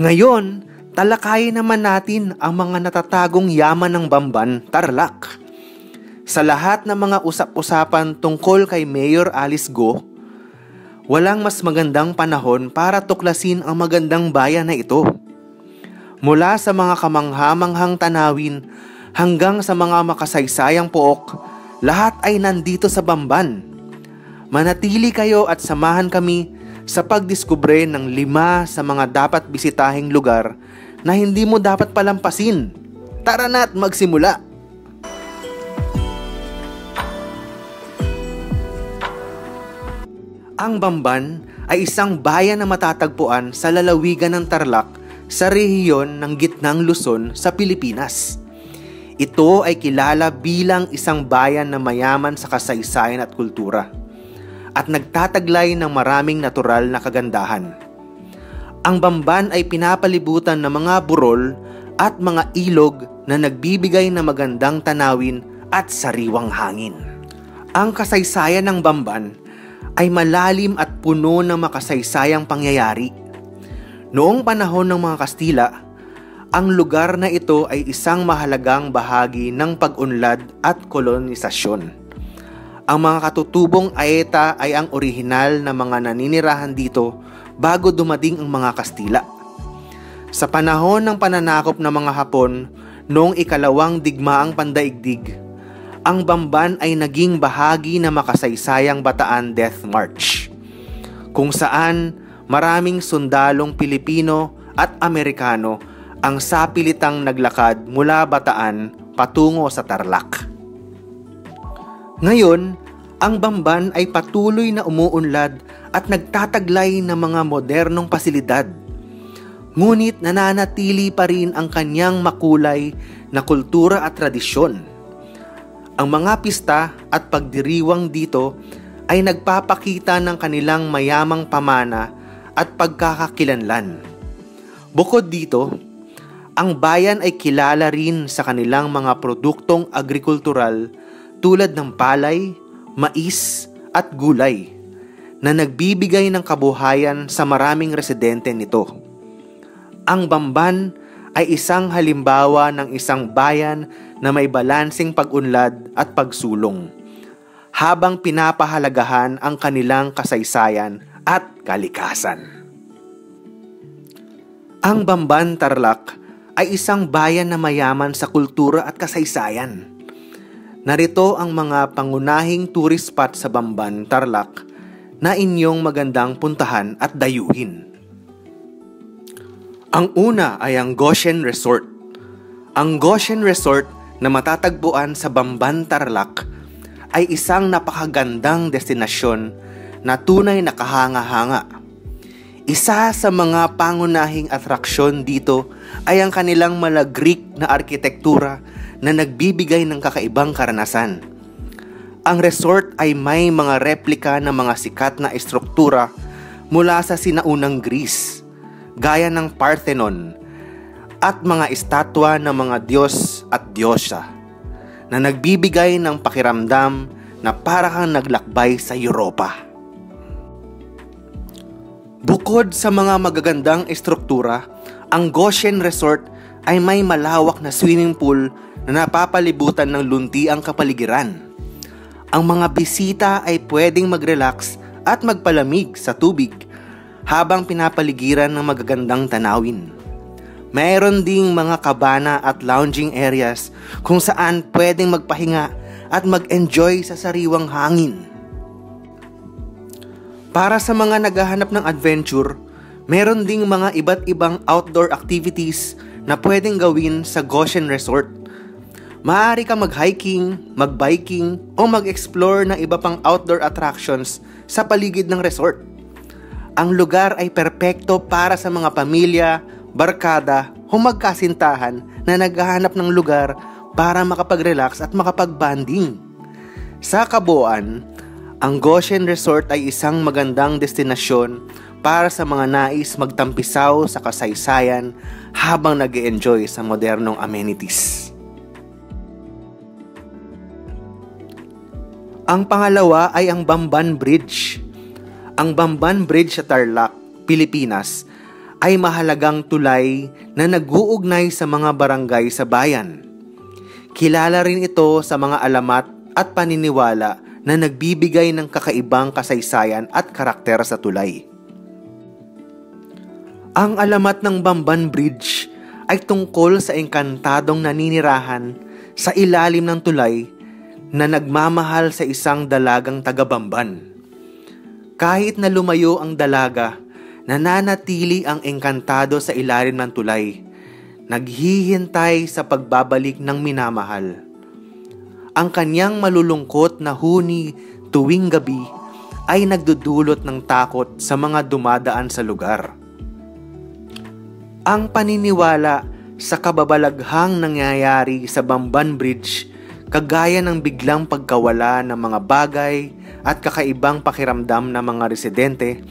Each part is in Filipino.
Ngayon, talakayin naman natin ang mga natatagong yaman ng Bamban, Tarlac. Sa lahat ng mga usap-usapan tungkol kay Mayor Alice Go, walang mas magandang panahon para tuklasin ang magandang bayan na ito. Mula sa mga kamanghamanghang tanawin hanggang sa mga makasaysayang pook, lahat ay nandito sa Bamban. Manatili kayo at samahan kami sa pagdiskubre ng 5 sa mga dapat bisitahing lugar na hindi mo dapat palampasin. Tara na't magsimula! Ang Bamban ay isang bayan na matatagpuan sa lalawigan ng Tarlac sa rehiyon ng Gitnang Luzon sa Pilipinas. Ito ay kilala bilang isang bayan na mayaman sa kasaysayan at kultura at nagtataglay ng maraming natural na kagandahan. Ang Bamban ay pinapalibutan ng mga burol at mga ilog na nagbibigay ng magandang tanawin at sariwang hangin. Ang kasaysayan ng Bamban ay malalim at puno ng makasaysayang pangyayari. Noong panahon ng mga Kastila, ang lugar na ito ay isang mahalagang bahagi ng pag-unlad at kolonisasyon. Ang mga katutubong Aeta ay ang orihinal na mga naninirahan dito bago dumating ang mga Kastila. Sa panahon ng pananakop ng mga Hapon noong ikalawang digmaang pandaigdig, ang Bamban ay naging bahagi ng makasaysayang Bataan Death March, kung saan maraming sundalong Pilipino at Amerikano ang sapilitang naglakad mula Bataan patungo sa Tarlac. Ngayon, ang Bamban ay patuloy na umuunlad at nagtataglay ng mga modernong pasilidad. Ngunit nananatili pa rin ang kanyang makulay na kultura at tradisyon. Ang mga pista at pagdiriwang dito ay nagpapakita ng kanilang mayamang pamana at pagkakakilanlan. Bukod dito, ang bayan ay kilala rin sa kanilang mga produktong agrikultural tulad ng palay, mais at gulay na nagbibigay ng kabuhayan sa maraming residente nito. Ang Bamban ay isang halimbawa ng isang bayan na may balanseng pag-unlad at pagsulong, habang pinapahalagahan ang kanilang kasaysayan at kalikasan. Ang Bamban, Tarlac ay isang bayan na mayaman sa kultura at kasaysayan. Narito ang mga pangunahing tourist spot sa Bamban, Tarlac na inyong magandang puntahan at dayuhin. Ang una ay ang Goshen Resort. Ang Goshen Resort na matatagpuan sa Bamban, Tarlac ay isang napakagandang destinasyon na tunay na kahanga-hanga. Isa sa mga pangunahing atraksyon dito ay ang kanilang Greek na arkitektura na nagbibigay ng kakaibang karanasan. Ang resort ay may mga replika ng mga sikat na estruktura mula sa sinaunang Greece, gaya ng Parthenon at mga estatwa ng mga Diyos at Diyosya na nagbibigay ng pakiramdam na para kang naglakbay sa Europa. Bukod sa mga magagandang estruktura, ang Goshen Resort ay may malawak na swimming pool na napapalibutan ng luntiang kapaligiran. Ang mga bisita ay pwedeng mag-relax at magpalamig sa tubig habang pinapaligiran ng magagandang tanawin. Mayroon ding mga kabana at lounging areas kung saan pwedeng magpahinga at mag-enjoy sa sariwang hangin. Para sa mga naghahanap ng adventure, meron ding mga iba't ibang outdoor activities na pwedeng gawin sa Goshen Resort. Maaari ka mag-hiking, mag-biking o mag-explore ng iba pang outdoor attractions sa paligid ng resort. Ang lugar ay perpekto para sa mga pamilya, barkada o magkasintahan na naghahanap ng lugar para makapag-relax at makapag-bonding. Sa kabuuan, ang Goshen Resort ay isang magandang destinasyon para sa mga nais magtampisaw sa kasaysayan habang nag-e-enjoy sa modernong amenities. Ang pangalawa ay ang Bamban Bridge. Ang Bamban Bridge sa Tarlac, Pilipinas ay mahalagang tulay na nag-uugnay sa mga barangay sa bayan. Kilala rin ito sa mga alamat at paniniwala na nagbibigay ng kakaibang kasaysayan at karakter sa tulay. Ang alamat ng Bamban Bridge ay tungkol sa engkantadong naninirahan sa ilalim ng tulay na nagmamahal sa isang dalagang taga-Bamban. Kahit na lumayo ang dalaga, nananatili ang engkantado sa ilalim ng tulay, naghihintay sa pagbabalik ng minamahal. Ang kanyang malulungkot na huni tuwing gabi ay nagdudulot ng takot sa mga dumadaan sa lugar. Ang paniniwala sa kababalaghang nangyayari sa Bamban Bridge, kagaya ng biglang pagkawala ng mga bagay at kakaibang pakiramdam ng mga residente,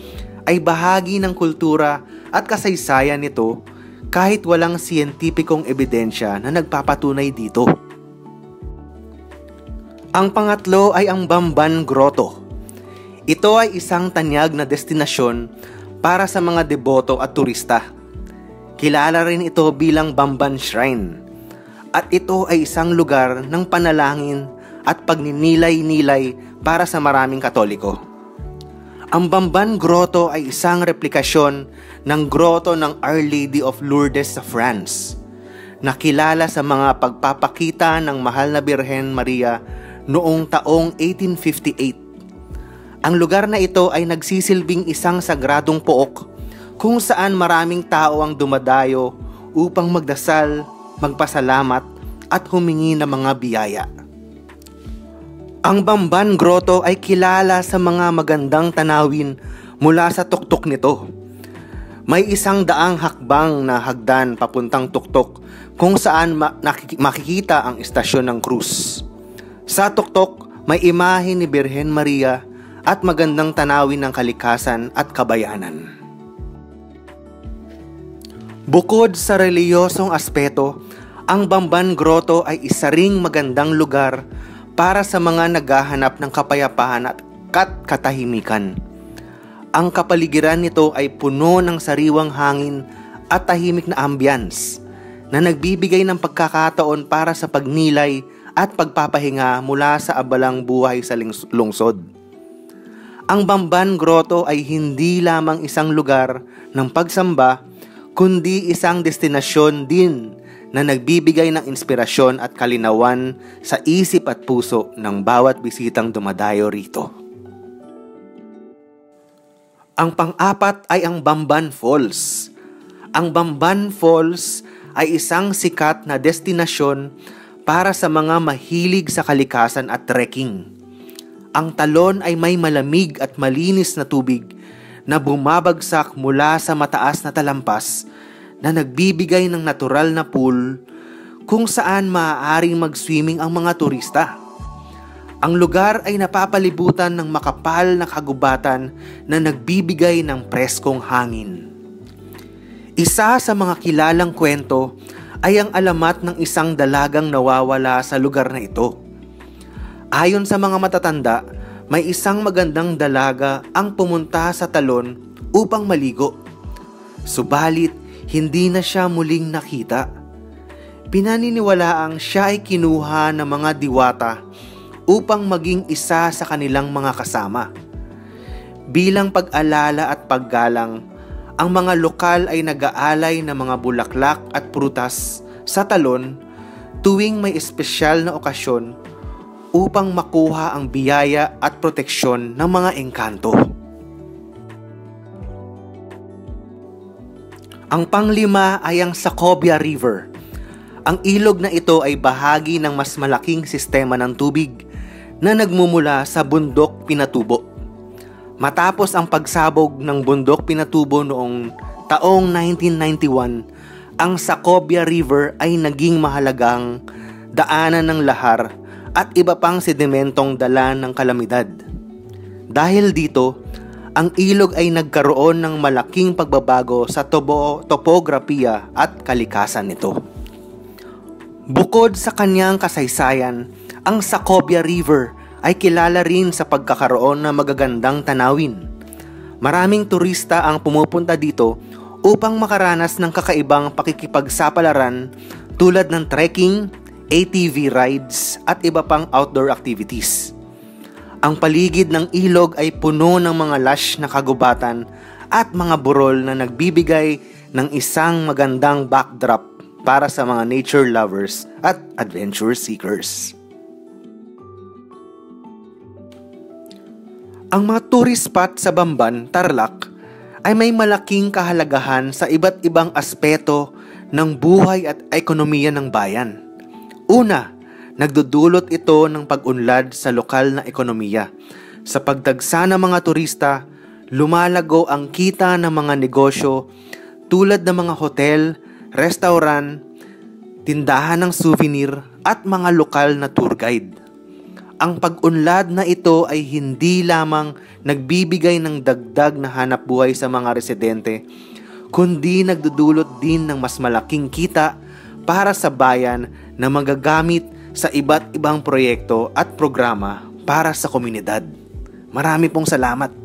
ay bahagi ng kultura at kasaysayan nito kahit walang siyentipikong ebidensya na nagpapatunay dito. Ang pangatlo ay ang Bamban Grotto. Ito ay isang tanyag na destinasyon para sa mga deboto at turista. Kilala rin ito bilang Bamban Shrine, at ito ay isang lugar ng panalangin at pagninilay-nilay para sa maraming Katoliko. Ang Bamban Grotto ay isang replikasyon ng grotto ng Our Lady of Lourdes sa France, na kilala sa mga pagpapakita ng Mahal na Birhen Maria noong taong 1858. Ang lugar na ito ay nagsisilbing isang sagradong pook kung saan maraming tao ang dumadayo upang magdasal, magpasalamat at humingi ng mga biyaya. Ang Bamban Grotto ay kilala sa mga magandang tanawin mula sa tuktok nito. May 100 hakbang na hagdan papuntang tuktok kung saan makikita ang istasyon ng krus. Sa tuktok, may imahe ni Birhen Maria at magandang tanawin ng kalikasan at kabayanan. Bukod sa reliyosong aspeto, ang Bamban Grotto ay isa ring magandang lugar para sa mga naghahanap ng kapayapaan at katahimikan. Ang kapaligiran nito ay puno ng sariwang hangin at tahimik na ambience na nagbibigay ng pagkakataon para sa pagnilay at pagpapahinga mula sa abalang buhay sa lungsod. Ang Bamban Grotto ay hindi lamang isang lugar ng pagsamba, kundi isang destinasyon din na nagbibigay ng inspirasyon at kalinawan sa isip at puso ng bawat bisitang dumadayo rito. Ang pang-apat ay ang Bamban Falls. Ang Bamban Falls ay isang sikat na destinasyon para sa mga mahilig sa kalikasan at trekking. Ang talon ay may malamig at malinis na tubig na bumabagsak mula sa mataas na talampas na nagbibigay ng natural na pool kung saan maaaring mag-swimming ang mga turista. Ang lugar ay napapalibutan ng makapal na kagubatan na nagbibigay ng preskong hangin. Isa sa mga kilalang kwento ay ang alamat ng isang dalagang nawawala sa lugar na ito. Ayon sa mga matatanda, may isang magandang dalaga ang pumunta sa talon upang maligo. Subalit, hindi na siya muling nakita. Pinaniniwalaang siya ay kinuha ng mga diwata upang maging isa sa kanilang mga kasama. Bilang pag-alala at paggalang, ang mga lokal ay nag-aalay ng mga bulaklak at prutas sa talon tuwing may espesyal na okasyon upang makuha ang biyaya at proteksyon ng mga engkanto. Ang panglima ay ang Sacobia River. Ang ilog na ito ay bahagi ng mas malaking sistema ng tubig na nagmumula sa Bundok Pinatubo. Matapos ang pagsabog ng Bundok Pinatubo noong taong 1991, ang Sacobia River ay naging mahalagang daanan ng lahar at iba pang sedimentong dala ng kalamidad. Dahil dito, ang ilog ay nagkaroon ng malaking pagbabago sa topografiya at kalikasan nito. Bukod sa kanyang kasaysayan, ang Sacobia River ay kilala rin sa pagkakaroon ng magagandang tanawin. Maraming turista ang pumupunta dito upang makaranas ng kakaibang pakikipagsapalaran tulad ng trekking, ATV rides at iba pang outdoor activities. Ang paligid ng ilog ay puno ng mga lush na kagubatan at mga burol na nagbibigay ng isang magandang backdrop para sa mga nature lovers at adventure seekers. Ang mga tourist spot sa Bamban, Tarlac ay may malaking kahalagahan sa iba't ibang aspeto ng buhay at ekonomiya ng bayan. Una, nagdudulot ito ng pag-unlad sa lokal na ekonomiya. Sa pagdagsa ng mga turista, lumalago ang kita ng mga negosyo tulad ng mga hotel, restaurant, tindahan ng souvenir at mga lokal na tour guide. Ang pag-unlad na ito ay hindi lamang nagbibigay ng dagdag na hanap buhay sa mga residente, kundi nagdudulot din ng mas malaking kita para sa bayan na magagamit sa iba't ibang proyekto at programa para sa komunidad. Marami pong salamat!